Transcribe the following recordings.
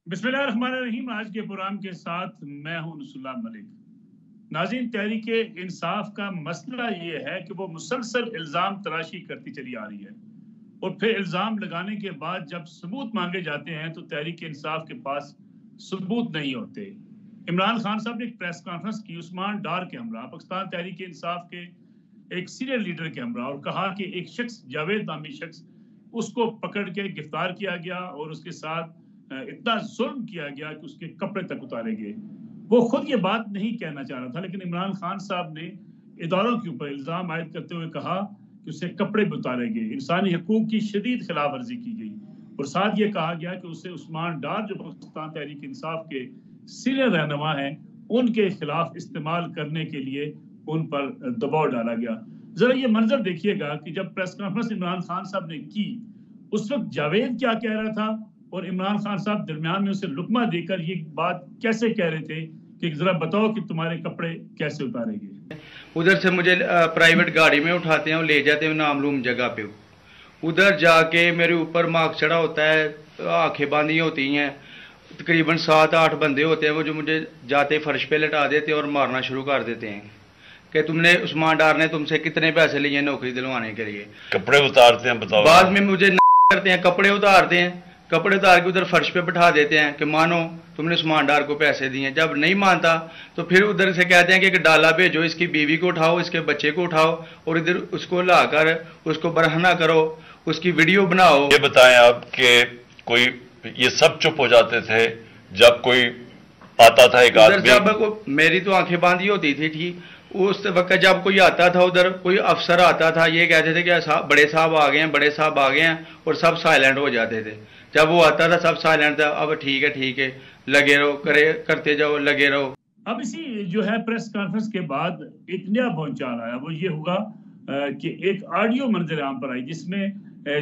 बिस्मिल्लाहिर्रहमानिर्रहीम। आज के प्रोग्राम के साथ मैं हूं नसरुल्लाह मलिक। नाज़रीन, तहरीक इंसाफ का मसला ये है कि वो मुसलसल इल्ज़ाम तराशी करती चली आ रही है और फिर इल्ज़ाम लगाने के बाद जब सबूत मांगे जाते हैं तो तहरीक इंसाफ के पास सबूत नहीं होते। इमरान खान साहब ने एक प्रेस कॉन्फ्रेंस की उस्मान डार के हमरा, पाकिस्तान तहरीक इंसाफ के एक सीनियर लीडर के हमरा, और कहा कि एक शख्स जावेद नामी शख्स उसको पकड़ के गिरफ्तार किया गया और उसके साथ इतना जुल्म किया गया कि उसके कपड़े तक उतारे गए। वो खुद ये बात नहीं कहना चाह रहा था, लेकिन इमरान खान साहब ने इदारों के ऊपर इल्ज़ाम आयद करते हुए कहा कि उससे कपड़े भी उतारे गए, इंसानी हकूक की शदीद खिलाफ वर्जी की गई और साथ ये कहा गया कि उसे उस्मान डार जो पाकिस्तान तहरीक इंसाफ के सीनियर रहनुमा हैं उनके खिलाफ इस्तेमाल करने के लिए उन पर दबाव डाला गया। जरा ये मंजर देखिएगा कि जब प्रेस कॉन्फ्रेंस इमरान खान साहब ने की उस वक्त जावेद क्या कह रहा था और इमरान खान साहब दरमियान में उसे लुकमा देकर ये बात कैसे कह रहे थे कि जरा बताओ कि तुम्हारे कपड़े कैसे उतारेंगे। उधर से मुझे प्राइवेट गाड़ी में उठाते हैं और ले जाते हैं नामलूम जगह पे। उधर जाके मेरे ऊपर मार्क चढ़ा होता है, आंखें बांधी होती हैं, तकरीबन 7-8 बंदे होते हैं वो जो मुझे जाते फर्श पे लटा देते हैं और मारना शुरू कर देते हैं कि तुमने उस्मान डार ने तुमसे कितने पैसे लिए नौकरी दिलवाने के लिए। कपड़े उतारते हैं, बताओ। बाद में मुझे करते हैं, कपड़े उतारते हैं, कपड़े उतार के उधर फर्श पे बिठा देते हैं कि मानो तुमने उस्मान डार को पैसे दिए। जब नहीं मानता तो फिर उधर से कहते हैं कि डाला भेजो, इसकी बीवी को उठाओ, इसके बच्चे को उठाओ और इधर उसको लाकर उसको बरहना करो, उसकी वीडियो बनाओ। ये बताएं आप कि कोई ये सब चुप हो जाते थे जब कोई आता था एक आदमी? जब मेरी तो आंखें बांधी होती थी, ठीक उस वक्त जब कोई आता था, उधर कोई अफसर आता था, ये कहते थे कि बड़े साहब आ गए हैं, बड़े साहब आ गए हैं, और सब साइलेंट हो जाते थे। जब वो आता था सब साइलेंट था, अब ठीक है लगे रहो, करते जाओ, लगे रहो। अब इसी जो है प्रेस कॉन्फ्रेंस के बाद एक नया भौचाल आया, वो ये हुआ कि एक ऑडियो मंजर आम पर आई जिसमें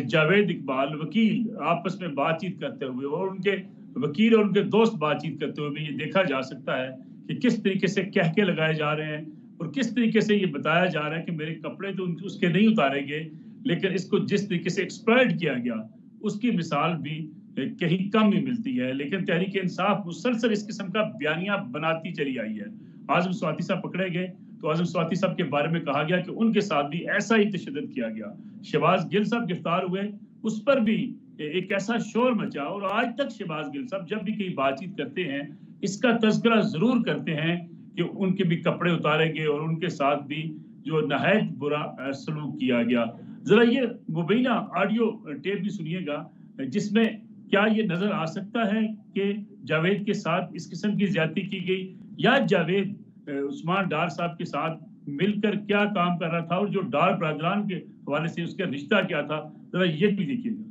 जावेद इकबाल वकील आपस में बातचीत करते हुए और उनके वकील और उनके दोस्त बातचीत करते हुए ये देखा जा सकता है कि किस तरीके से कहके लगाए जा रहे हैं और किस तरीके से ये बताया जा रहा है कि मेरे कपड़े तो उसके नहीं उतारे गए, लेकिन इसको जिस तरीके से एक्सप्लॉइट किया गया उसकी मिसाल भी कहीं कम ही मिलती है। लेकिन तहरीक इंसाफ मुसलसल इस किस्म का बयानिया बनाती चली आई है। आजम स्वाति साहब पकड़े गए तो आजम स्वाति साहब के बारे में कहा गया कि उनके साथ भी ऐसा ही तशद्दुद किया गया। शहबाज गिल साहब गिरफ्तार हुए, उस पर भी एक ऐसा शोर मचा और आज तक शहबाज गिल साहब जब भी कहीं बातचीत करते हैं इसका तज़किरा जरूर करते हैं कि उनके भी कपड़े उतारे गए और उनके साथ भी जो नहायत बुरा सलूक किया गया। जरा ये मुबैना ऑडियो टेप भी सुनिएगा जिसमें क्या ये नजर आ सकता है कि जावेद के साथ इस किस्म की ज्यादती की गई या जावेद उस्मान डार साहब के साथ मिलकर क्या काम कर रहा था और जो डार बरादरान के हवाले से उसका रिश्ता क्या था, जरा ये भी देखिएगा।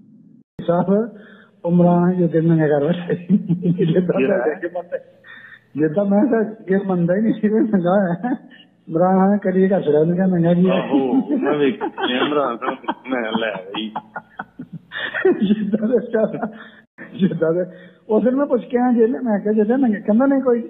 जिदा मैं ये बंदा ही नहीं संगा है इमरान करिए का छड़ा नहीं नंगा जी आहो मैं भी इमरान मैं ले आई जिदा दे उस दिन मैं पूछ के आ जेल मैं कह जेल नंगे कहंदा नहीं कोई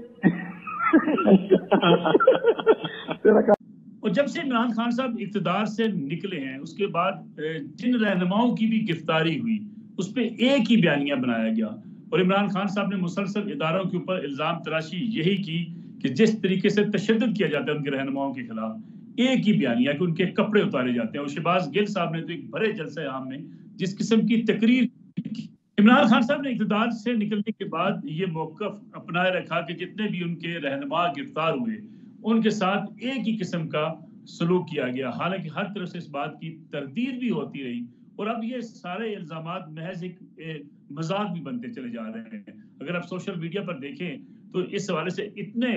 तेरा। और जब से इमरान खान साहब इक़्तिदार से निकले हैं उसके बाद जिन रहनुमाओं की भी गिरफ्तारी हुई उस पर एक ही बयानिया बनाया गया और इमरान खान साहब ने मुसलसल इदारों के ऊपर इल्ज़ाम तराशी यही की कि जिस तरीके से तशद्दुद किया जाता है उनके रहनुमाओं के खिलाफ, एक ही बयानिया कि उनके कपड़े उतारे जाते हैं। और शहबाज गिल साहब ने तो एक बड़े जलसे आम में जिस किस्म की तकरीर की। इमरान खान साहब ने इक़्तिदार से निकलने के बाद ये मौक़िफ़ अपनाए रखा कि जितने भी उनके रहनुमा गिरफ्तार हुए उनके साथ एक ही किस्म का सलूक किया गया। हालांकि हर तरफ से इस बात की तरदीद भी होती रही और अब ये सारे इल्जामात महज एक मजाक भी बनते चले जा रहे हैं। अगर आप सोशल मीडिया पर देखें तो इस हवाले से इतने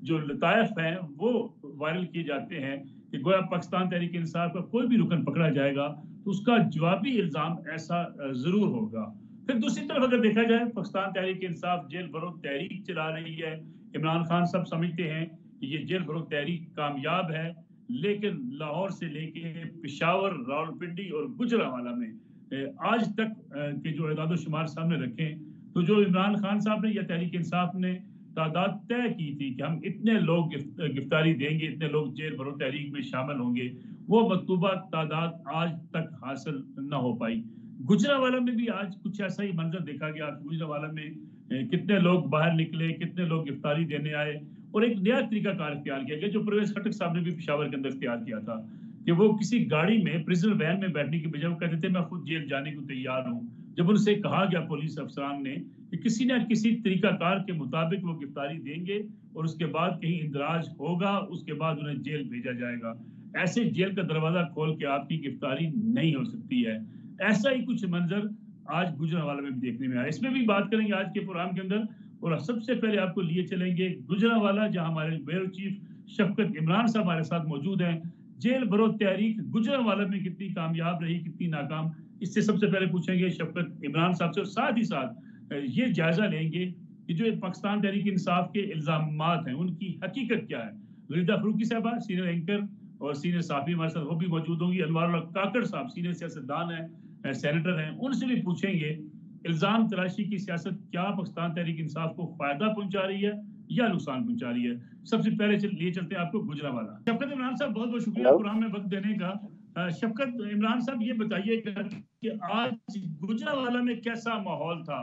जो लतायफ हैं वो वायरल किए जाते हैं कि गोया पाकिस्तान तहरीक इंसाफ का कोई भी रुकन पकड़ा जाएगा तो उसका जवाबी इल्जाम ऐसा जरूर होगा। फिर दूसरी तरफ अगर देखा जाए पाकिस्तान तहरीक इंसाफ जेल भरो तहरीक चला रही है। इमरान खान सब समझते हैं कि ये जेल भरो तहरीक कामयाब है, लेकिन लाहौर से लेके पेशावर, रावलपिंडी और गुजरांवाला में आज तक के जो इदाद शुमार सामने रखें तो जो इमरान खान साहब ने या तहरीक इंसाफ ने तादाद तय की थी कि हम इतने लोग गिरफ्तारी देंगे, इतने लोग जेल भरो तहरीक में शामिल होंगे, वो मतलूबा तादाद आज तक हासिल न हो पाई। गुजरांवाला में भी आज कुछ ऐसा ही मंजर देखा गया। गुजरांवाला में कितने लोग बाहर निकले, कितने लोग गिरफ्तारी देने आए, और एक नया तरीका कार इख्तियार किया गया जो परवेज खटक साहब ने भी पेशावर के अंदर इख्तियार किया था कि वो किसी गाड़ी में प्रिजनर वैन में बैठने की बजाय वो कहते थे मैं खुद जेल जाने को तैयार हूँ। जब उनसे कहा गया पुलिस अफसरान ने कि किसी न किसी तरीकाकार के मुताबिक वो गिरफ्तारी देंगे और उसके बाद कहीं इंदराज होगा, उसके बाद उन्हें जेल भेजा जाएगा, ऐसे जेल का दरवाजा खोल के आपकी गिरफ्तारी नहीं हो सकती है। ऐसा ही कुछ मंजर आज गुजरांवाला में भी देखने में आया। इसमें भी बात करेंगे आज के प्रोग्राम के अंदर, और सबसे पहले आपको लिए चलेंगे गुजरांवाला, जहां हमारे ब्यूरो चीफ शफकत इमरान साहब हमारे साथ मौजूद हैं। जेल भरो तहरीक गुजरांवाला में कितनी कामयाब रही, कितनी नाकाम, इससे सबसे पहले पूछेंगे शफकत इमरान साहब से, और साथ ही साथ ये जायजा लेंगे कि जो पाकिस्तान तहरीक इंसाफ के इल्जामात हैं उनकी हकीकत क्या है। वरीदा फरूकी साहबा सीनियर एंकर और सीनियर साफी हमारे साथ वो भी मौजूद होंगी। अनवारुल्लाह काकड़ साहब सीनियर सियासतदान हैं, सेनेटर हैं, उनसे भी पूछेंगे इल्जाम तलाशी की सियासत क्या पाकिस्तान तहरीक इंसाफ को फायदा पहुंचा रही है या नुकसान पहुंचा रही है। सबसे पहले लिए चलते हैं आपको गुजरांवाला। शफकत इमरान साहब बहुत बहुत शुक्रिया प्रोग्राम में वक्त देने का। शफकत इमरान साहब ये बताइएगा कि आज गुजरांवाला में कैसा माहौल था।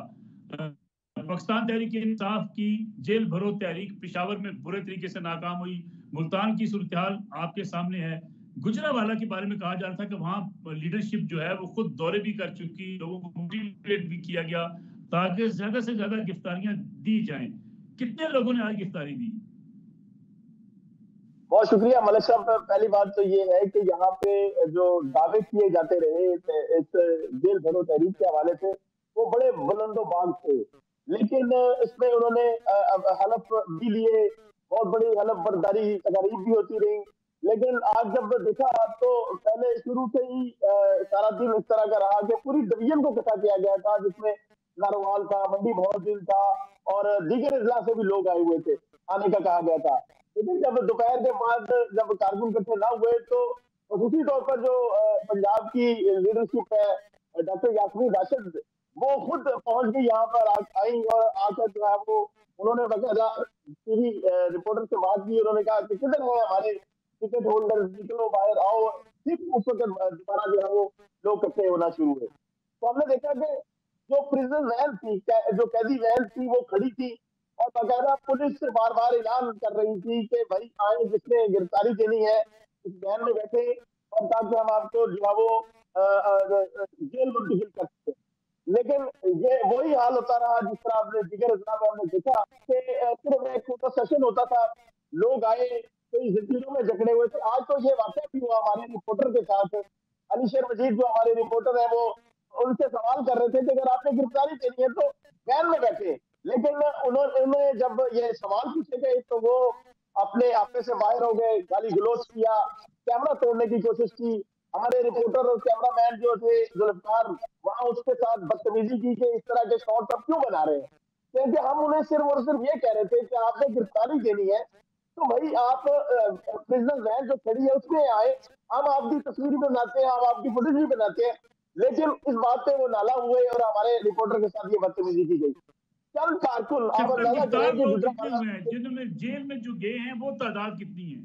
पाकिस्तान तहरीक इंसाफ की जेल भरो तहरीक पेशावर में बुरे तरीके से नाकाम हुई, मुल्तान की सूरत हाल आपके सामने है। गुजरांवाला के बारे में कहा जा रहा था कि वहाँ लीडरशिप जो है वो खुद दौरे भी कर चुकी, लोगों को मोटिवेट भी किया गया ताकि ज्यादा से ज्यादा गिरफ्तारियां दी जाएं। कितने लोगों ने आज गिरफ्तारी दी? बहुत शुक्रिया मलिक साहब। पहली बात तो ये है कि यहाँ पे जो दावे किए जाते रहे इस जेल भरो तहरीक के हवाले से वो बड़े बुलंदोबाग थे, लेकिन इसमें उन्होंने हलफ भी लिए, बहुत बड़ी हलफ बर्दारी तकारीब भी होती रही। लेकिन आज जब देखा तो पहले शुरू से ही सारा दिन इस तरह का रहा कि पूरी डिवीजन को इकट्ठा किया गया था, जिसमें नारोवाल था, मंडी मोहद्दिन था और दीगर अजला से भी लोग आए हुए थे, आने का कहा गया था। लेकिन जब दोपहर के बाद जब कारकुन इकट्ठे ना हुए तो खसूसी तौर पर जो पंजाब की लीडरशिप है डॉक्टर यास्मीन राशिद वो खुद पहुंच गई यहाँ पर आई और आकर जो है वो उन्होंने बकायदा टीवी रिपोर्टर से बात की। उन्होंने कहा कि किधर है हमारे टिकट होल्डर, निकलो बाहर आओ। ठीक उस वक्त दोबारा जो है वो लोग इकट्ठे होना शुरू हुए। तो हमने देखा कि जो प्रिजन वैन थी, जो कैदी वैन थी वो खड़ी थी और बकायदा पुलिस से बार बार ऐलान कर रही थी कि भाई आए, जिसने गिरफ्तारी देनी है इस वैन में बैठे और ताकि हम आपको जो है वो जेल मुंतकिल कर सकते। लेकिन ये वही हाल होता रहा जिस तरह आपने दीगर अजला में हमने देखा कि सिर्फ एक फोटो सेशन होता था, लोग आए कई जंजीरों में जकड़े हुए थे। आज तो ये वाकया भी हुआ हमारे रिपोर्टर के साथ, अलीशर मजीद जो हमारे रिपोर्टर है वो उनसे सवाल कर रहे थे कि अगर आपने गिरफ्तारी देनी है तो वैन में बैठे। लेकिन उन्होंने जब ये सवाल पूछे गए तो वो अपने से बाहर हो गए, गाली गलौज किया, कैमरा तोड़ने की कोशिश की। हमारे रिपोर्टर और कैमरामैन जो थे जुल्फकार वहां उसके साथ बदतमीजी की कि इस तरह के शॉट अब क्यों बना रहे हैं, क्योंकि हम उन्हें सिर्फ और सिर्फ ये कह रहे थे कि आपने गिरफ्तारी देनी है तो भाई आप प्रिजनर वैन जो खड़ी है उसमें आए, हम आपकी तस्वीर भी बनाते हैं, हम आपकी फुटेज भी बनाते हैं। लेकिन इस बात पे वो नाला हुए और हमारे रिपोर्टर के साथ ये बदतमीजी की गई। चंद कारकुन जिन्होंने जेल में जो गए हैं वो तादाद कितनी है?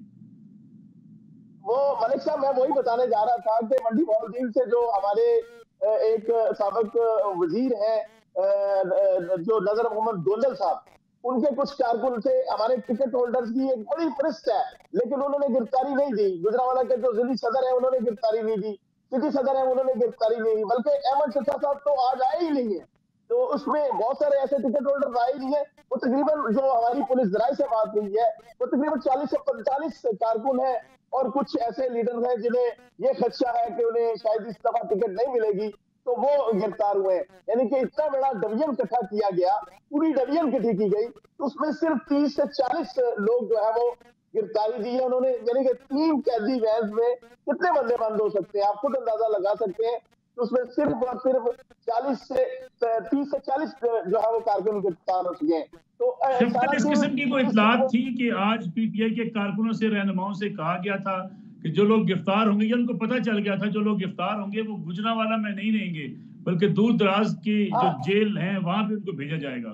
वो मलिक साहब मैं वही बताने जा रहा था कि मंडी मोहद्दिन से जो हमारे एक साबिक वजीर हैं जो नजर मोहम्मद गोंदल साहब, उनके कुछ कारकुन थे। हमारे टिकट होल्डर्स की एक बड़ी फरिस्त है लेकिन उन्होंने गिरफ्तारी नहीं दी। गुजरांवाला के जो जिली सदर है उन्होंने गिरफ्तारी नहीं दी, सिटी सदर है उन्होंने गिरफ्तारी नहीं दी, बल्कि अहमद चचा साहब तो आज आए ही नहीं है। तो उसमें बहुत सारे ऐसे टिकट होल्डर आए नहीं है। वो तकरीबन जो हमारी पुलिस जराये से बात हुई है वो तकरीबन 40 से 45 कारकुन है और कुछ ऐसे लीडर हैं जिन्हें ये खदशा है कि उन्हें शायद इस दफा टिकट नहीं मिलेगी तो वो गिरफ्तार हुए। यानी कि इतना बड़ा डिवीजन इकट्ठा किया गया, पूरी डिवीजन इकट्ठी की गई, तो उसमें सिर्फ 30 से 40 लोग जो है वो गिरफ्तारी दी है उन्होंने। यानी कि 3 कैदी वैन में कितने बंदे बंद हो सकते हैं आप खुद अंदाजा लगा सकते हैं। तो उसमें सिर्फ और सिर्फ 30 से 40 जो है वो कारकुन गिरफ्तार हो चुके हैं। तो इस किस्म की कोई इत्तलात थी कि आज पीटीआई के कारकुनों से, रहनुमाओं से कहा गया था कि जो लोग गिरफ्तार होंगे, या उनको पता चल गया था जो लोग गिरफ्तार होंगे वो गुजरांवाला में नहीं रहेंगे बल्कि दूर दराज की जो जेल है वहां पे उनको भेजा जाएगा?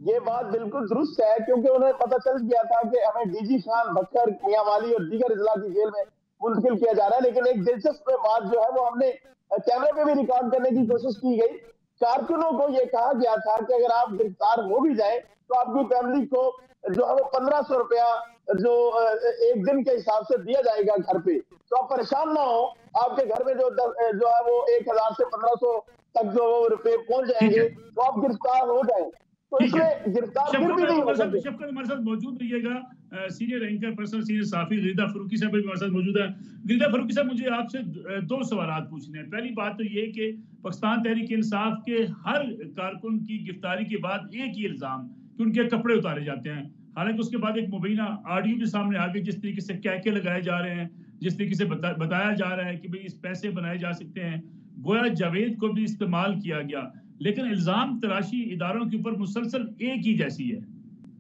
ये बात बिल्कुल दुरुस्त है क्योंकि उन्हें पता चल गया था कि हमें डीजी खान, बख्तर, मियांवाली और दीगर अजला की जेल में मुंतकिल किया जा रहा है। लेकिन एक दिलचस्प बात जो है वो हमने कैमरे पे भी रिकॉर्ड करने की कोशिश की गई। कारकुनों को ये कहा गया था कि अगर आप गिरफ्तार हो भी जाए तो आपकी फैमिली को जो है वो 1500 रुपया जो एक दिन के हिसाब से दिया जाएगा घर पे, तो आप परेशान ना हो। आपके घर में जो है वो 1000 से 1500 तक जो रुपए पहुंच जाएंगे तो आप गिरफ्तार हो जाए। तो इसमें गिरफ्तार फिर भी नहीं हो सकते। शफकत हमारे साथ मौजूद रहिएगा, सीनियर एंकर पर्सन, सीनियर साफी गरीदा फरूकी साहब भी हमारे साथ मौजूद है। गरीदा फरूकी साहब, मुझे आपसे दो सवाल पूछने हैं। पहली बात तो ये कि पाकिस्तान तहरीक इंसाफ के हर कारकुन की गिरफ्तारी के बाद एक ही इल्जाम कि उनके कपड़े उतारे जाते हैं, हालांकि उसके बाद एक मुबीना ऑडियो भी सामने आ गई जिस तरीके से कहके लगाए जा रहे हैं, जिस तरीके से बताया जा रहा है कि भाई इस पैसे बनाए जा सकते हैं, गोया जावेद को भी इस्तेमाल किया गया, लेकिन इल्जाम तराशी इदारों के ऊपर मुसलसल एक ही जैसी है।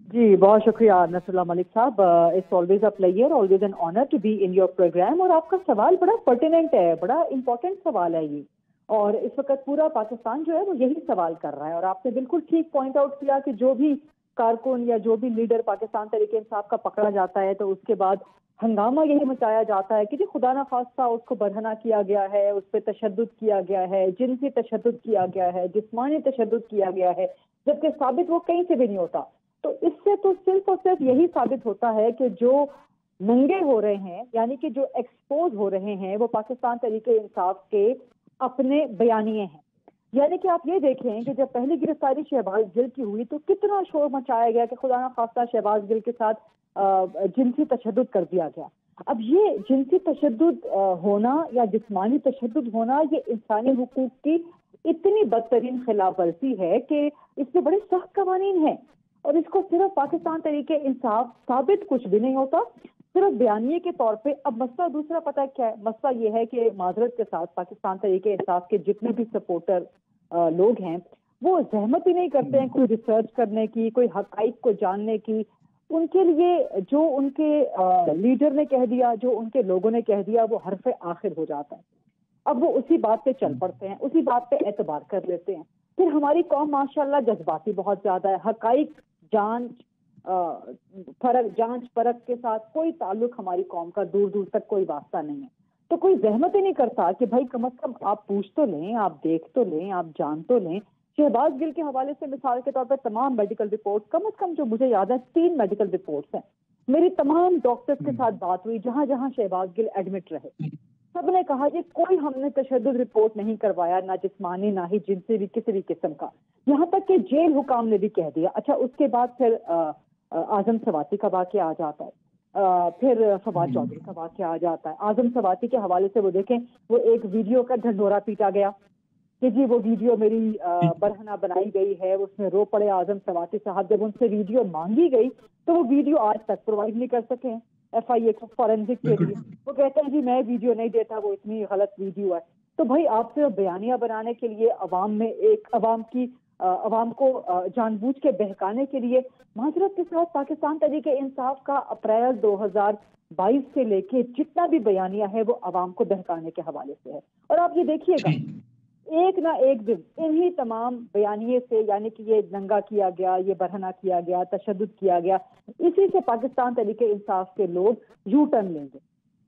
जी, बहुत शुक्रिया नसरुल्लाह मलिक साहब। It's always a pleasure, always an honour to be in your programme. और आपका सवाल बड़ा पर्टिनेंट है, बड़ा इंपॉर्टेंट सवाल है ये, और इस वक्त पूरा पाकिस्तान जो है वो यही सवाल कर रहा है। और आपने बिल्कुल ठीक पॉइंट आउट किया कि जो भी कारकुन या जो भी लीडर पाकिस्तान तहरीक इंसाफ का पकड़ा जाता है तो उसके बाद हंगामा यही मचाया जाता है कि जी खुदा ना खास्ता उसको बरहना किया गया है, उस पर तशद्दुद किया गया है, जिनसी तशद्दुद किया गया है, जिस्मानी तशद्दुद किया गया है, जबकि साबित वो कहीं से भी नहीं होता। तो इससे तो सिर्फ और सिर्फ यही साबित होता है कि जो नंगे हो रहे हैं, यानी कि जो एक्सपोज हो रहे हैं, वो पाकिस्तान तहरीक इंसाफ के अपने बयानिए हैं। यानी कि आप ये देखें कि जब पहली गिरफ्तारी शहबाज गिल की हुई तो कितना शोर मचाया गया कि खुदा ना खास्ता शहबाज गिल के साथ जिनसी तशद्दुद कर दिया गया। अब ये जिनसी तशद्दुद होना या जिस्मानी तशद्दुद होना, ये इंसानी हुकूक की इतनी बदतरीन खिलाफ वर्जी है कि इसमें बड़े सख्त कवानीन हैं, और इसको सिर्फ पाकिस्तान तरीके इंसाफ साबित कुछ भी नहीं होता, सिर्फ बयानिए के तौर पे। अब मसला दूसरा पता है क्या है? मसला ये है कि माजरत के साथ पाकिस्तान तरीके इंसाफ के जितने भी सपोर्टर लोग हैं वो जहमत ही नहीं करते हैं कोई रिसर्च करने की, कोई हकाइक को जानने की। उनके लिए जो उनके लीडर ने कह दिया, जो उनके लोगों ने कह दिया, वो हरफ आखिर हो जाता है। अब वो उसी बात पे चल पड़ते हैं, उसी बात पे एतबार कर लेते हैं। फिर हमारी कौम माशाल्लाह जज्बाती बहुत ज्यादा है। हकाइक जांच परख के साथ कोई ताल्लुक हमारी कौम का दूर दूर तक कोई वास्ता नहीं है। तो कोई जहमत ही नहीं करता कि भाई कम से कम आप पूछ तो लें, आप देख तो लें, आप जान तो लें। शहबाज गिल के हवाले से मिसाल के तौर पर तमाम मेडिकल रिपोर्ट, कम से कम जो मुझे याद है 3 मेडिकल रिपोर्ट्स हैं। मेरी तमाम डॉक्टर्स के साथ बात हुई जहां जहां शहबाज गिल एडमिट रहे, सब ने कहा कि कोई हमने तशद्दुद रिपोर्ट नहीं करवाया, ना जिस्मानी ना ही जिनसी भी किसी भी किस्म का। यहाँ तक कि जेल हुकाम ने भी कह दिया। अच्छा, उसके बाद फिर आजम सवाती का वाक़या आ जाता है, फिर फवाद चौधरी का वाक़या आ जाता है। आजम सवाती के हवाले से वो देखें, वो एक वीडियो का ढंढोरा पीटा गया कि जी वो वीडियो मेरी बरहना बनाई गई है, उसमें रो पड़े आजम सवाती साहब। जब उनसे वीडियो मांगी गई तो वो वीडियो आज तक प्रोवाइड नहीं कर सके FIA को फॉरेंसिक के लिए। वो कहते हैं जी मैं वीडियो नहीं देता, वो इतनी गलत वीडियो है। तो भाई आप सिर्फ बयानिया बनाने के लिए, अवाम को जानबूझ के बहकाने के लिए, माजरत के साथ पाकिस्तान तहरीके इंसाफ का अप्रैल 2022 से लेके जितना भी बयानिया है वो अवाम को बहकाने के हवाले से है। और आप ये देखिएगा एक ना एक दिन इन्हीं तमाम बयानिए से, यानी कि ये नंगा किया गया, ये बरहना किया गया, तशद्दुद किया गया, इसी से पाकिस्तान तहरीके इंसाफ के लोग यू टर्न लेंगे।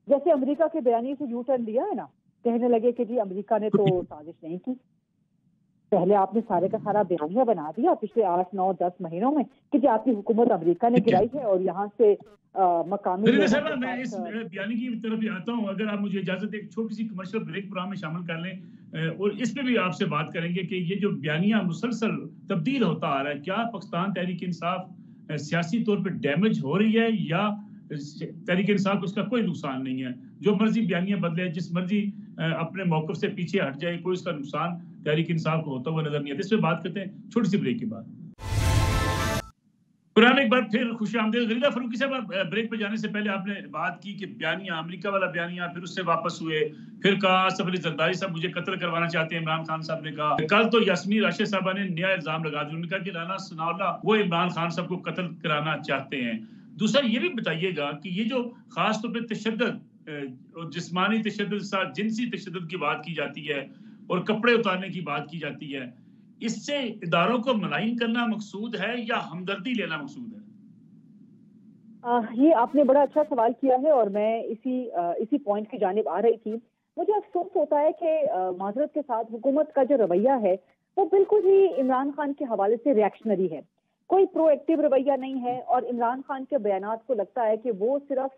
जैसे अमेरिका के बयानिए से यू टर्न लिया है ना, कहने लगे कि जी अमेरिका ने तो साजिश नहीं की। पहले आपने सारे का सारा बयानिया बना दिया पिछले 8, 9, 10 महीनों में कि जी आपकी हुकूमत अमेरिका ने गिराई है और यहाँ से मकामी। मैं इस बयानी की तरफ आता हूँ, अगर आप मुझे इजाजत एक छोटी सी कमर्शियल ब्रेक प्रोग्राम में शामिल कर लें और इस पे भी आपसे बात करेंगे कि ये जो बयानिया मुसलसल तब्दील होता आ रहा है, क्या पाकिस्तान तहरीक इंसाफ सियासी तौर पर डैमेज हो रही है या तहरीक इंसाफ को उसका कोई नुकसान नहीं है? जो मर्जी बयानिया बदले, जिस मर्जी अपने मौकफ से पीछे हट जाए, कोई उसका नुकसान तहरीक इंसाफ को होता हुआ नजर नहीं आता। इस पे बात करते हैं छोटी सी ब्रेक के बाद। पुरान एक बार फिर खुश आमदीद। गरीदा फरूकी साहब, ब्रेक पे जाने से पहले आपने बात की कि बयानिया, अमेरिका वाला बयानिया, फिर उससे वापस हुए, फिर कहा आसिफ अली जरदारी साहब मुझे कत्ल करवाना चाहते हैं। इमरान खान साहब ने कहा, कल तो यास्मीन राशिद साहबा ने नया इल्जाम लगा दिया, उन्होंने कहा कि राना सनाउल्लाह वो इमरान खान साहब को कत्ल कराना चाहते हैं। दूसरा ये भी बताइएगा कि ये जो खास तौर पर तशद्दुद, जिस्मानी तशद्दुद, जिनसी तशद्दुद की बात की जाती है और कपड़े उतारने की बात की जाती है, इससे इदारों को मुलायम करना मकसूद है या हमदर्दी लेना मकसूद है? ये आपने बड़ा अच्छा सवाल किया है और मैं इसी पॉइंट की जानिब आ रही थी। मुझे अफसोस होता है कि माजरत के साथ हुकूमत का जो रवैया है वो बिल्कुल ही इमरान खान के हवाले से रिएक्शनरी है, कोई प्रोएक्टिव रवैया नहीं है। और इमरान खान के बयानात को लगता है कि वो सिर्फ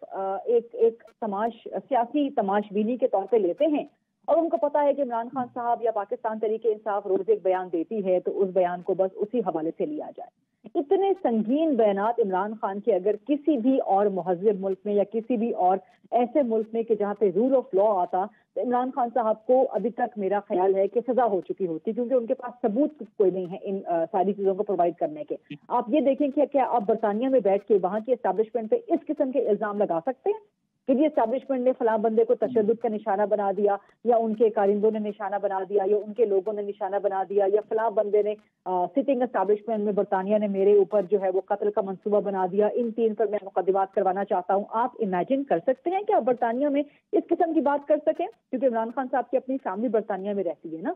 एक सियासी तमाशबीनी के तौर पे लेते हैं और उनको पता है कि इमरान खान साहब या पाकिस्तान तहरीक इंसाफ रोज एक बयान देती है तो उस बयान को बस उसी हवाले से लिया जाए। इतने संगीन बयानात इमरान खान के अगर किसी भी और मुहज़्ज़ब मुल्क में या किसी भी और ऐसे मुल्क में कि जहाँ पे रूल ऑफ लॉ आता तो इमरान खान साहब को अभी तक मेरा ख्याल है कि सजा हो चुकी होती, क्योंकि उनके पास सबूत कोई नहीं है इन सारी चीज़ों को प्रोवाइड करने के। आप ये देखें कि क्या आप बरतानिया में बैठ के वहाँ की एस्टैब्लिशमेंट पे इस किस्म के इल्ज़ाम लगा सकते हैं कि ये एस्टैब्लिशमेंट ने फलां बंदे को तशद्दुद का निशाना बना दिया या उनके कारिंदों ने निशाना बना दिया या उनके लोगों ने निशाना बना दिया या फलां बंदे ने सिटिंग एस्टैब्लिशमेंट में बरतानिया ने मेरे ऊपर जो है वो कत्ल का मंसूबा बना दिया, इन 3 पर मैं मुकदमात करवाना चाहता हूँ। आप इमेजिन कर सकते हैं कि आप बरतानिया में इस किस्म की बात कर सकें? क्योंकि इमरान खान साहब की अपनी फैमिली बरतानिया में रहती है ना,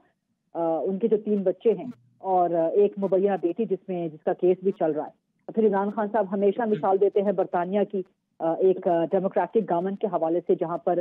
उनके जो 3 बच्चे हैं और एक मुबैना बेटी जिसका केस भी चल रहा है। फिर इमरान खान साहब हमेशा मिसाल देते हैं बरतानिया की एक डेमोक्रेटिक गवर्नमेंट के हवाले से जहां पर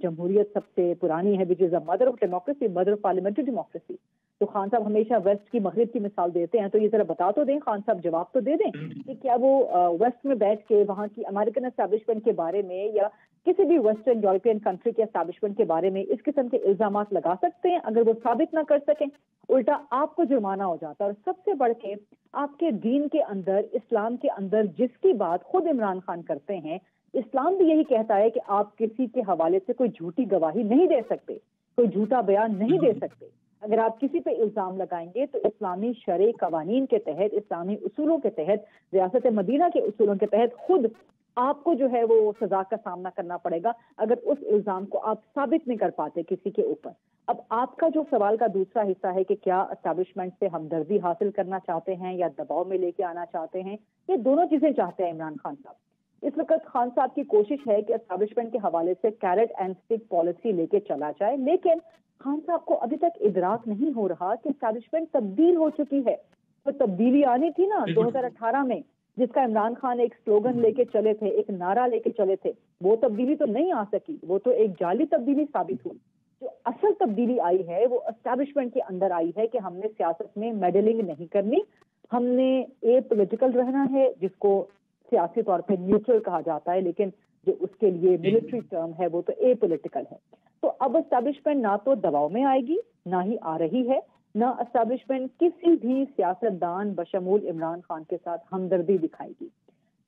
जमहूरियत सबसे पुरानी है, which is a mother of democracy, mother of parliamentary democracy. तो खान साहब हमेशा वेस्ट की मगरिब की मिसाल देते हैं। तो ये जरा बता तो दें, खान साहब जवाब तो दे दें कि क्या वो वेस्ट में बैठ के वहाँ की अमेरिकन एस्टैब्लिशमेंट के बारे में या किसी भी वेस्टर्न यूरोपियन कंट्री के एस्टैब्लिशमेंट के बारे में इस किस्म के इल्जामात लगा सकते हैं? अगर वो साबित ना कर सकें, उल्टा आपको जुर्माना हो जाता है। और सबसे बढ़ के आपके दीन के अंदर, इस्लाम के अंदर जिसकी बात खुद इमरान खान करते हैं, इस्लाम भी यही कहता है कि आप किसी के हवाले से कोई झूठी गवाही नहीं दे सकते, कोई झूठा बयान नहीं दे सकते। अगर आप किसी पे इल्जाम लगाएंगे तो इस्लामी शरई कवानीन के तहत, इस्लामी उसूलों के तहत, रियासत मदीना के उसूलों के तहत खुद आपको जो है वो सजा का सामना करना पड़ेगा अगर उस इल्जाम को आप साबित नहीं कर पाते किसी के ऊपर। अब आपका जो सवाल का दूसरा हिस्सा है कि क्या एस्टैब्लिशमेंट से हमदर्दी हासिल करना चाहते हैं या दबाव में लेके आना चाहते हैं, ये दोनों चीजें चाहते हैं इमरान खान साहब। इस वक्त खान साहब की कोशिश है कि एस्टैब्लिशमेंट के हवाले से कैरेट एंड स्टिक पॉलिसी लेके चला जाए, लेकिन खान साहब को अभी तक इदराक नहीं हो रहा कि एस्टैब्लिशमेंट तब्दील हो चुकी है। तो तब्दीली आनी थी ना 2018 में, जिसका इमरान खान एक स्लोगन लेके चले थे, एक नारा लेके चले थे, वो तब्दीली तो नहीं आ सकी, वो तो एक जाली तब्दीली साबित हुई। जो असल तब्दीली आई है वो एस्टैब्लिशमेंट के अंदर आई है कि हमने सियासत में मेडलिंग नहीं करनी, हमने ए पॉलिटिकल रहना है, जिसको सियासी तौर पे न्यूट्रल कहा जाता है, लेकिन जो उसके लिए मिलिट्री टर्म है वो तो ए पॉलिटिकल है। तो अब एस्टैब्लिशमेंट ना तो दबाव में आएगी, ना ही आ रही है, ना एस्टैब्लिशमेंट किसी भी सियासतदान बशमूल इमरान खान के साथ हमदर्दी दिखाएगी।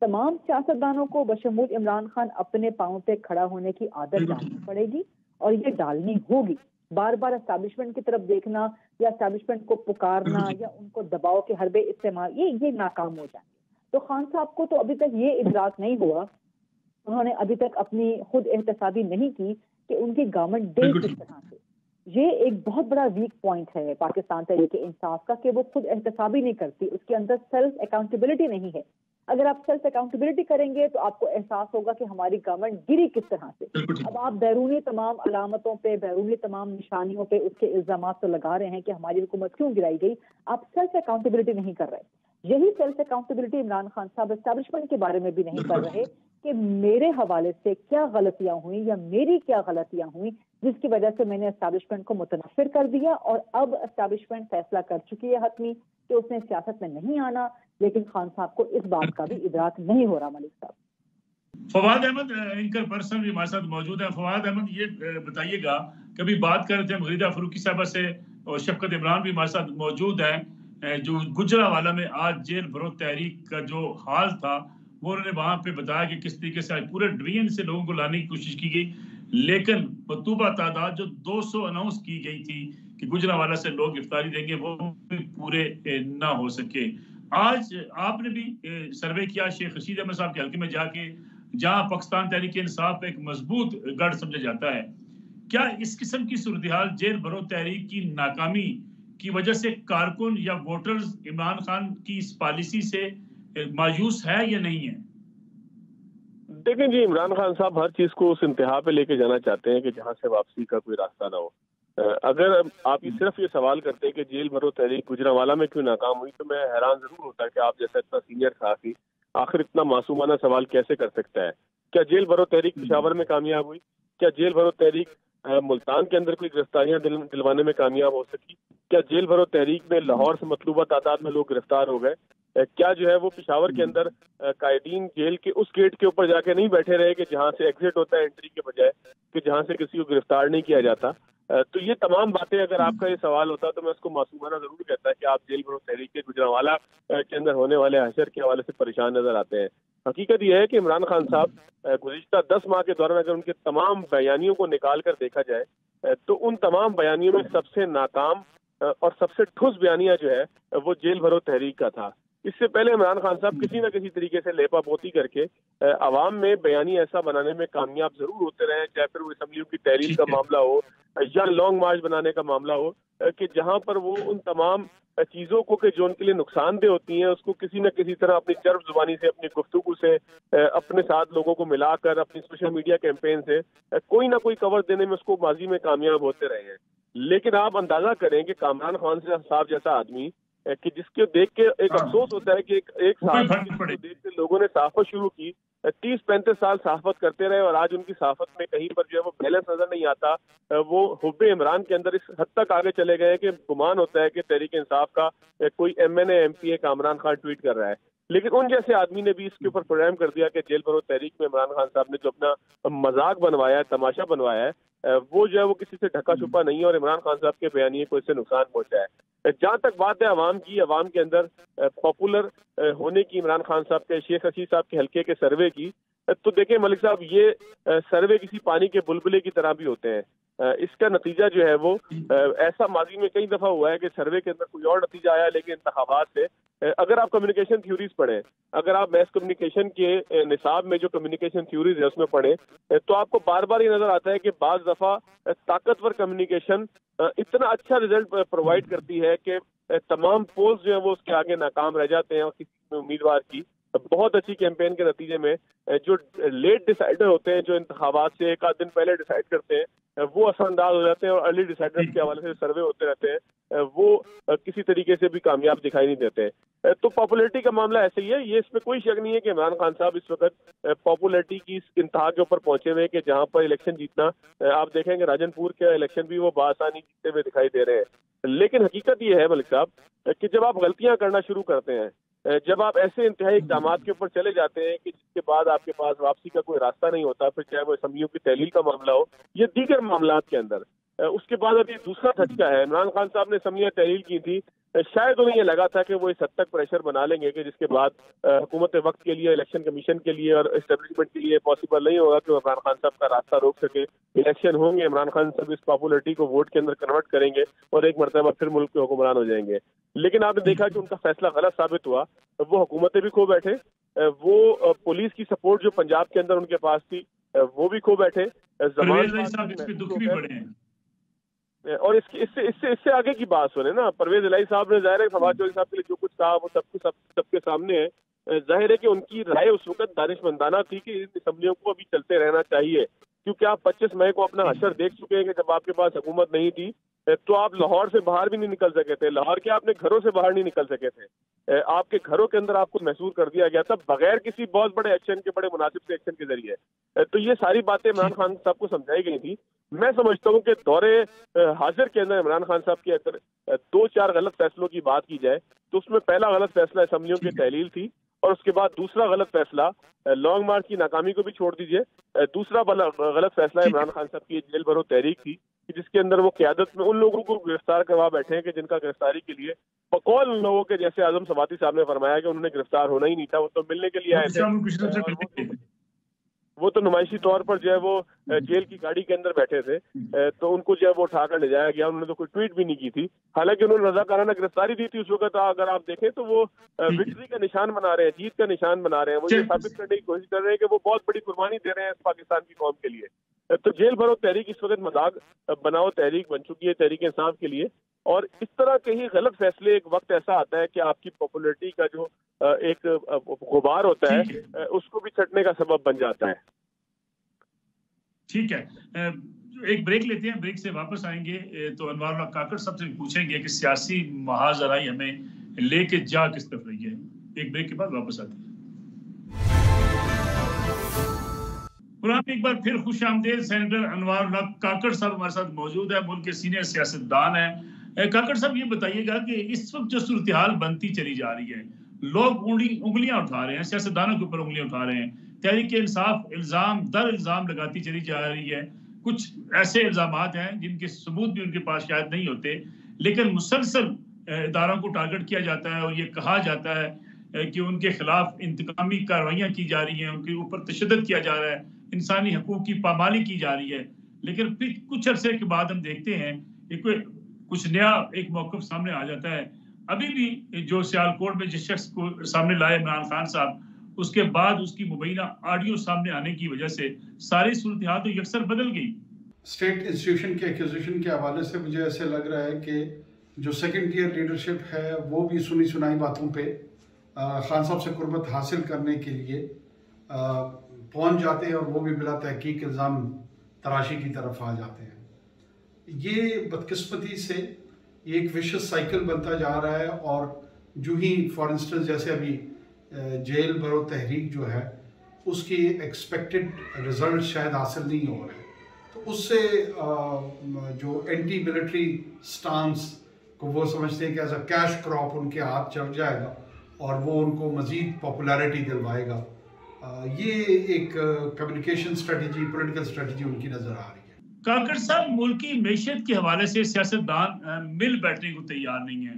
तमाम सियासतदानों को बशमूल इमरान खान अपने पांव पे खड़ा होने की आदत डालनी पड़ेगी और ये डालनी होगी। बार बार एस्टैब्लिशमेंट की तरफ देखना या एस्टैब्लिशमेंट को पुकारना या उनको दबाव के हरबे इस्तेमाल, ये नाकाम हो जाएंगे। तो खान साहब को तो अभी तक ये इदराक नहीं हुआ, उन्होंने अभी तक अपनी खुद एहतसाबी नहीं की कि उनकी गवर्नमेंट डे किस तरह से। ये एक बहुत बड़ा वीक पॉइंट है पाकिस्तान तहरीक इंसाफ का कि वो खुद एहतसाबी नहीं करती, उसके अंदर सेल्फ अकाउंटेबिलिटी नहीं है। अगर आप सेल्फ अकाउंटेबिलिटी करेंगे तो आपको एहसास होगा कि हमारी गवर्नमेंट गिरी किस तरह से। अब आप बैरूनी तमाम अलामतों पे, बैरूनी तमाम निशानियों पे उसके इल्जामात तो लगा रहे हैं कि हमारी हुकूमत क्यों गिराई गई, आप सेल्फ अकाउंटेबिलिटी नहीं कर रहे। यही सेल्फ अकाउंटेबिलिटी इमरान खान साहब एस्टैब्लिशमेंट के बारे में भी नहीं कर रहे कि मेरे हवाले से क्या गलतियां हुई या मेरी क्या गलतियां हुई जिसकी वजह से मैंने एस्टैब्लिशमेंट को मुतनफ़िर कर दिया और अब एस्टैब्लिशमेंट फैसला कर चुकी है हतमी कि उसने सियासत में नहीं आना। लेकिन खान साहब को इस बात का भी इदराक नहीं हो रहा। मलिक साहब, फवाद अहमद एंकर पर्सन भी हमारे साथ मौजूद है। फवाद अहमद, ये बताइएगा, कभी बात कर रहे थे मगरीदा फरूकी साहबा से और शफकत इमरान भी हमारे साथ मौजूद है, जो गुजरावाला में आज जेल भरो तहरीक का जो हाल था वो उन्होंने वहां पे बताया कि किस तरीके से पूरे डिवीजन से लोगों को लाने की कोशिश की गई, लेकिन मतलूबा तादाद जो 200 अनाउंस की गई थी कि गुजरावाला से लोग इफ्तारी देंगे वो भी पूरे ना हो सके। आज आपने भी सर्वे किया शेख रशीद अहमद साहब के हल्के में जाके, जहां पाकिस्तान तहरीक इंसाफ एक मजबूत गढ़ समझा जाता है। क्या इस किस्म की सूरत हाल जेल भरो तहरीक की नाकामी की वजह से कारकुन या वोटर्स इमरान खान की इस पॉलिसी से मायूस है या नहीं है? देखें जी, इमरान खान साहब हर चीज को उस इंतहा पे लेके जाना चाहते हैं कि जहां से वापसी का कोई रास्ता ना हो। अगर आप सिर्फ ये सवाल करते हैं कि जेल भरो तहरीक गुजरावाला में क्यों नाकाम हुई, तो मैं हैरान जरूर होता कि आप जैसा इतना सीनियर सहाफी آخر اتنا معصومانہ سوال کیسے کر سکتا ہے؟ کیا جیل بھرو تحریک پشاور میں کامیاب ہوئی؟ کیا جیل بھرو تحریک ملتان کے اندر کوئی گرفتاریاں دلوانے میں کامیاب ہو سکی؟ کیا جیل بھرو تحریک میں لاہور سے مطلوبہ تعداد میں لوگ گرفتار ہو گئے؟ کیا جو ہے وہ پشاور کے اندر قائدین جیل کے اس گیٹ کے اوپر جا کے نہیں بیٹھے رہے کہ جہاں سے ایگزٹ ہوتا ہے انٹری کے بجائے کہ جہاں سے کسی کو گرفتار نہیں کیا جاتا؟ تو یہ تمام باتیں اگر آپ کا یہ سوال ہوتا تو میں اس کو معصومانہ ضرور کہتا کہ آپ جیل بھرو تحریک کے گجرانوالہ کے اندر ہونے والے حشر کے حوالے سے پریشان نظر آتے ہیں۔ حقیقت یہ ہے کہ عمران خان صاحب گزشتہ 10 ماہ کے دوران اگر ان کے تمام بیانیوں کو نکال کر دیکھا جائے تو ان تمام بیانیوں میں سب سے ناکام اور سب سے ٹھوس بیانیہ جو ہے وہ جیل بھرو تحریک کا تھا۔ اس سے پہلے عمران خان صاحب کسی نہ کسی طریقے سے لیپا پوتی کر کے عوام میں بیانی ایسا بنانے میں کامیاب ضرور ہوتے رہے، چاہے پھر وہ اسمبلیوں کی تحلیل کا معاملہ ہو یا لانگ مارچ بنانے کا معاملہ ہو، کہ جہاں پر وہ ان تمام چیزوں کو کہ جو ان کے لیے نقصان دہ ہوتی ہیں اس کو کسی نہ کسی طرح اپنی چرب زبانی سے، اپنی گفتگو سے، اپنے ساتھ لوگوں کو ملا کر اپنی سوشل میڈیا کیمپین سے کوئی نہ کوئی کور دینے میں اس کو ماضی میں کامیاب ہوتے رہے ہیں۔ لیکن آپ اندازہ کریں کہ کامران خان صاحب جیسا آدمی کہ جس کے دیکھ کے ایک افسوس ہوتا ہے کہ ایک سال دیکھ کے لوگوں نے صحافت شروع کی، 30-35 سال صحافت کرتے رہے اور آج ان کی صحافت میں کہیں پر جو ہے وہ بیلنس نظر نہیں آتا۔ وہ حب عمران کے اندر اس حد تک آگے چلے گئے کہ گمان ہوتا ہے کہ تحریک انصاف کا کوئی MNA MP ہے کامران خان ٹویٹ کر رہا ہے، لیکن ان جیسے آدمی نے بھی اس کے اوپر پروگرام کر دیا کہ جیل بھرو تحریک میں عمران خان صاحب نے جو اپنا مذاق بنوایا ہے، تماشا بنوایا ہے، وہ جو ہے وہ کسی سے ڈھکا چھپا نہیں ہے اور عمران خان صاحب کے بیانیے کو اس سے نقصان پہنچا ہے۔ جہاں تک بات ہے عوام کی، عوام کے اندر پاپولر ہونے کی عمران خان صاحب کے، شیخ رشید صاحب کے حلقے کے سروے کی، تو دیکھیں ملک صاحب یہ سروے کسی پانی کے بلبلے کی طرح بھی ہوتے ہیں۔ اس کا نتیجہ جو ہے وہ ایسا ماضی میں کئی دفعہ ہوا ہے کہ سروے کے اندر کوئی اور نتیجہ آیا، لیکن انتخابات سے اگر آپ کمیونیکیشن تھیوریز پڑھیں، اگر آپ میس کمیونیکیشن کے نصاب میں جو کمیونیکیشن تھیوریز ہے اس میں پڑھیں تو آپ کو بار بار یہ نظر آتا ہے کہ بعض دفعہ طاقتور کمیونیکیشن اتنا اچھا رزلٹ پرووائڈ کرتی ہے کہ تمام پولز جو ہیں وہ اس کے آگے ناکام رہ جاتے ہیں اور کسی امیدوار کی بہت اچھی کیمپین کے نتیجے میں جو لیٹ ڈیسائیڈر ہوتے ہیں، جو انتخابات سے ایک آدھ دن پہلے ڈیسائیڈ کرتے ہیں، وہ اثر انداز ہو جاتے ہیں اور ارلی ڈیسائیڈرز کے حوالے سے سروے ہوتے رہتے ہیں وہ کسی طریقے سے بھی کامیاب دکھائی نہیں دیتے۔ تو پاپولیرٹی کا معاملہ ایسے ہی ہے، یہ اس میں کوئی شک نہیں ہے کہ عمران خان صاحب اس وقت پاپولیرٹی کی اس انتہا کے اوپر پہنچے ہوئے کہ جہاں پر الیکشن جیتنا، آپ دیکھیں گے راجن پور کے الیکشن بھی وہ بآسانی جیتتے ہوئے دکھائی دے رہے ہیں۔ لیکن حقیقت یہ ہے ملک صاحب کہ جب آپ غلطیاں کرنا شروع کرتے ہیں، جب آپ ایسے انتہائی اقدامات کے اوپر چلے جاتے ہیں کہ جس کے بعد آپ کے پاس واپسی کا کوئی راستہ نہیں ہوتا، پھر چاہے وہ اسمبلیوں کی تحلیل کا معاملہ ہو یا دیگر معاملات کے اندر، اس کے بعد ابھی دوسرا دھچکا ہے۔ عمران خان صاحب نے اسمبلیاں تحلیل کی تھی، شاید انہیں یہ لگا تھا کہ وہ اس حد تک پریشر بنا لیں گے کہ جس کے بعد حکومت وقت کے لیے، الیکشن کمیشن کے لیے اور اسٹیبلشمنٹ کے لیے پاسبل نہیں ہوگا کہ وہ عمران خان صاحب کا راستہ روک سکے۔ الیکشن ہوں گے، عمران خان صاحب اس پاپولیرٹی کو ووٹ کے اندر کنورٹ کریں گے اور ایک مرتبہ پھر ملک کے حکمران ہو جائیں گے۔ لیکن آپ نے دیکھا کہ ان کا فیصلہ غلط ثابت ہوا، وہ حکومتیں بھی کھو بیٹھے، وہ پولیس کی سپورٹ جو پنجاب کے اندر ان کے پاس تھی وہ بھی کھو بیٹھے، اور اس سے آگے کی بات سنیں نا، پرویز الہی صاحب نے ظاہر ہے فواد چودھری صاحب کے لیے جو کچھ کہا وہ سب کے سامنے ہے۔ ظاہر ہے کہ ان کی رائے اس وقت دانش مندانہ تھی کہ ان اسمبلیوں کو ابھی چلتے رہنا چاہیے، کیونکہ آپ 25 مئی کو اپنا حشر دیکھ چکے ہیں کہ جب آپ کے پاس حکومت نہیں تھی تو آپ لاہور سے باہر بھی نہیں نکل سکے تھے، لاہور کے اپنے گھروں سے باہر نہیں نکل سکے تھے، آپ کے گھروں کے اندر آپ کو محسوس کر دیا گیا تھا بغیر کسی بہت بڑے ایکشن کے، بڑے مناسب سے ایکشن کے ذریعے۔ تو یہ ساری باتیں عمران خان صاحب کو سمجھائی گئی تھی۔ میں سمجھتا ہوں کہ دورے حاضر کے اندر عمران خان صاحب کے اگر 2-4 غلط فیصلوں کی بات کی جائے تو اس میں پہلا غلط فیصلہ اسمبلیوں کی تحلیل تھی، اور اس کے بعد دوسرا غلط فیصلہ لانگ مارچ کی ناکامی کو بھی چھوڑ دیجئے، دوسرا غلط فیصلہ عمران خان صاحب کی جیل بھرو تحریک تھی جس کے اندر وہ قیادت میں ان لوگوں کو گرفتار کروا بیٹھے ہیں کہ جن کا گرفتاری کے لیے بقول ان لوگوں کے جیسے اعظم سواتی صاحب نے فرمایا کہ انہوں نے گرفتار ہونا ہی نہیں تھا، وہ تو ملنے کے لیے آئے تھے، وہ تو نمائشی طور پر جو ہے وہ جیل کی گاڑی کے اندر بیٹھے تھے، تو ان کو جو ہے وہ اٹھا کر لے جایا گیا، انہوں نے تو کوئی ٹویٹ بھی نہیں کی تھی، حالانکہ انہوں نے رضاکارانہ گرفتاری دی تھی اس وقت۔ اگر آپ دیکھیں تو وہ وکٹری کا نشان بنا رہے ہیں، جیت کا نشان بنا رہے ہیں، وہ یہ ثابت کرنے کی کوشش کر رہے ہیں کہ وہ بہت بڑی قربانی دے رہے ہیں پاکستان کی قوم کے لیے۔ تو جیل بھرو تحریک اس وقت مذاق بناؤ تحریک بن چکی ہے تحریک انصاف کے لیے، اور اس طرح کے ہی غلط فیصلے ایک وقت ایسا آتا ہے کہ آپ کی پاپولیرٹی کا جو ایک غبار ہوتا ہے اس کو بھی چھٹنے کا سبب بن جاتا ہے۔ ٹھیک ہے، ایک بریک لیتے ہیں، بریک سے واپس آئیں گے تو انوار اللہ کاکڑ صاحب سے پوچھیں گے کہ سیاسی محاذ آرائی ہمیں لے کے جا کس طرف رہی ہے۔ ایک بریک کے بعد واپس آتے ہیں۔ प्रोग्राम एक बार फिर खुश आमदेद। सेनेटर अनवर काकड़ साहब हमारे साथ मौजूद है, मुल्क के सीनियर सियासतदान है। काकड़ साहब ये बताइएगा कि इस वक्त जो सूरत हाल बनती चली जा रही है, लोग उंगलियां उठा रहे हैं, सियासतदानों के ऊपर उंगलियां उठा रहे हैं, तहरीक इंसाफ इल्जाम दर इल्जाम लगाती चली जा रही है। कुछ ऐसे इल्जामात हैं जिनके सबूत भी उनके पास शायद नहीं होते, लेकिन मुसलसल इदारों को टारगेट किया जाता है और ये कहा जाता है कि उनके खिलाफ इंतकामी कार्रवाइयाँ की जा रही हैं, उनके ऊपर तशद्दुद किया जा रहा है, इंसानी हकूक की पामाली की जा रही है। लेकिन फिर कुछ अरसे के बाद हम देखते हैं कुछ नया एक मौक़िफ़ सामने आ जाता है। अभी भी जो सियालकोट में जिस शख्स को सामने लाए इमरान खान साहब, उसके बाद उसकी मुबैना ऑडियो सामने आने की वजह से सारी सूरत हाल तो यकसर बदल गई। स्टेट इंस्टीट्यूशन के एक्विजिशन के हवाले से मुझे ऐसे लग रहा है कि जो सेकंड टियर लीडरशिप है वो भी सुनी सुनाई बातों पे खान साहब से कुर्बत हासिल करने के लिए पहुंच जाते हैं और वो भी बिला तहकीक इल्ज़ाम तराशी की तरफ आ जाते हैं। ये बदकिस्मती से एक विशेष साइकिल बनता जा रहा है और जो ही फॉर इंस्टेंस जैसे अभी जेल भरो तहरीक जो है उसकी एक्सपेक्टेड रिजल्ट शायद हासिल नहीं हो रहे, तो उससे जो एंटी मिलिट्री स्टांस को वो समझते हैं कि एज अ कैश क्रॉप उनके हाथ चढ़ जाएगा और वो उनको मज़ीद पॉपुलैरिटी दिलवाएगा। ये एक कम्युनिकेशन स्ट्रेटजी, पॉलिटिकल स्ट्रेटजी उनकी नज़र आ रही है। काकड़ साहब, मुल्क की मैशत के हवाले से सियासतदान मिल बैठने को तैयार नहीं है।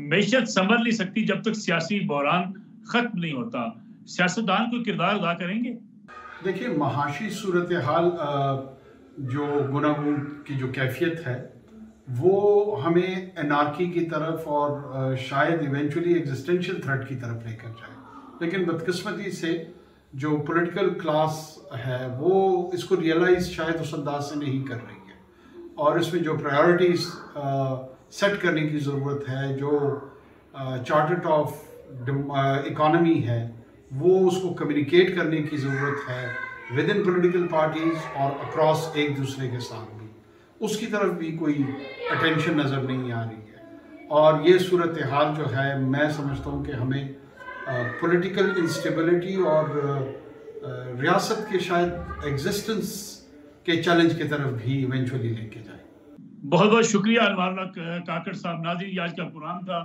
मैशत संभल नहीं सकती जब तक सियासी बहरान खत्म नहीं होता। सियासतदान कोई किरदार अदा करेंगे? देखिए, महाशी सूरत हाल जो गुनागून की जो कैफियत है वो हमें एनार्की की तरफ और शायद इवेंचुअली एग्जिस्टेंशियल थ्रेट की तरफ लेकर जाए, लेकिन बदकिस्मती से जो पॉलिटिकल क्लास है वो इसको रियलाइज शायद उस अंदाज से नहीं कर रही है और इसमें जो प्रायोरिटीज़ सेट करने की ज़रूरत है, जो चार्ट ऑफ इकॉनमी है वो उसको कम्युनिकेट करने की ज़रूरत है विद इन पॉलिटिकल पार्टीज़ और अक्रॉस एक दूसरे के साथ भी, उसकी तरफ भी कोई अटेंशन नज़र नहीं आ रही है। और ये सूरत हाल जो है मैं समझता हूँ कि हमें पॉलिटिकल इंस्टेबिलिटी और रियासत के शायद एग्जिस्टेंस के चैलेंज की तरफ भी इवेंचुअली लेके जाए। बहुत बहुत शुक्रिया अनवर काकड़ साहब। नाज़रीन, आज का प्रोग्राम था।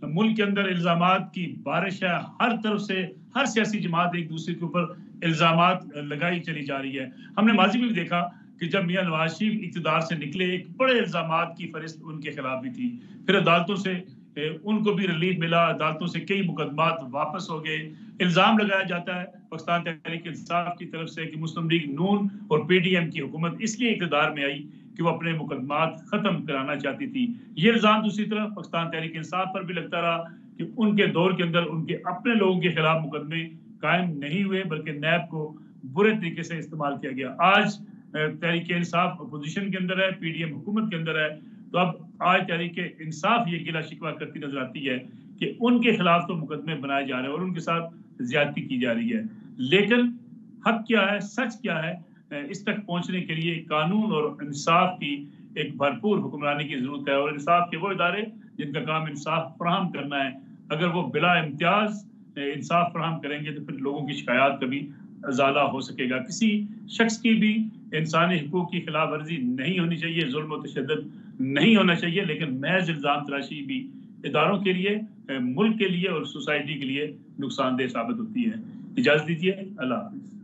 मुल्क के अंदर इल्ज़ामात की बारिश है, हर तरफ से हर सियासी जमात एक दूसरे के ऊपर इल्ज़ामात लगाई चली जा रही है। हमने माजी में भी देखा कि जब मियां नवाज शरीफ इक़्तिदार से निकले, एक बड़े इल्ज़ामात की फहरिस्त उनके खिलाफ भी थी, फिर अदालतों से उनको भी रिलीफ मिला, अदालतों से कई मुकदमात वापस हो गए। इल्ज़ाम लगाया जाता है पाकिस्तान तहरीक इंसाफ की तरफ से कि मुस्लिम लीग नून और PDM की हुकूमत इसलिए इक़्तिदार में आई कि वो अपने मुकदमात ख़त्म कराना चाहती थी। ये इल्ज़ाम दूसरी तरफ पाकिस्तान तहरीक इंसाफ पर भी लगता रहा कि उनके दौर के अंदर उनके अपने लोगों के खिलाफ मुकदमे कायम नहीं हुए, बल्कि नैब को बुरे तरीके से इस्तेमाल किया गया। आज तहरीक इंसाफ अपोजिशन के अंदर है, PDM हुकूमत के अंदर है, तो अब आज तहरीक इंसाफ ये गिला शिकवा करती नजर आती है कि उनके खिलाफ तो मुकदमे बनाए जा रहे हैं और उनके साथ ज्यादती की जा रही है। लेकिन हक क्या है, सच क्या है, इस तक पहुंचने के लिए कानून और इंसाफ की एक भरपूर हुक्मरानी की जरूरत है। और इंसाफ के वो इदारे जिनका काम इंसाफ फराहम करना है, अगर वो बिला इम्तियाज इंसाफ फराहम करेंगे तो फिर लोगों की शिकायत कभी अजाला हो सकेगा। किसी शख्स की भी इंसानी हुकूक की खिलाफ वर्जी नहीं होनी चाहिए, जुल्म और तशद्दुद नहीं होना चाहिए, लेकिन महज इल्ज़ाम तराशी भी इदारों के लिए, मुल्क के लिए और सोसाइटी के लिए नुकसानदेह साबित होती है। इजाज़त दीजिए, अल्लाह हाफ़िज़।